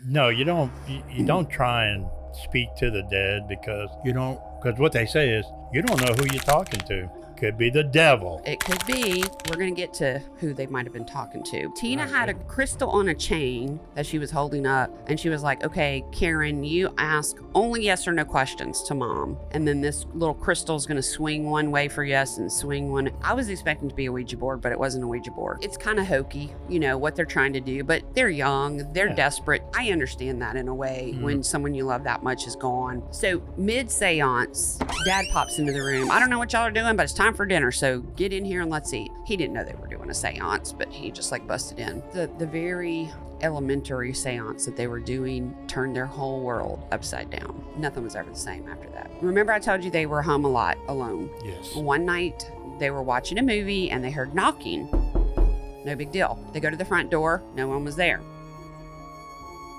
No, you don't. You don't try and speak to the dead because you don't. Because what they say is you don't know who you're talking to. Could be the devil. It could be. We're going to get to who they might have been talking to. Tina Right. had a crystal on a chain that she was holding up, and she was like, okay, Karen, you ask only yes or no questions to mom. And then this little crystal is going to swing one way for yes and swing one. I was expecting to be a Ouija board, but it wasn't a Ouija board. It's kind of hokey, you know, what they're trying to do, but they're young, they're desperate. I understand that in a way when someone you love that much is gone. So mid-seance, Dad pops into the room. I don't know what y'all are doing, but it's time for dinner, so get in here and let's eat. He didn't know they were doing a seance, but he just like busted in. The very elementary seance that they were doing turned their whole world upside down. Nothing was ever the same after that. Remember I told you they were home a lot alone? Yes. One night they were watching a movie and they heard knocking. No big deal. They go to the front door, no one was there.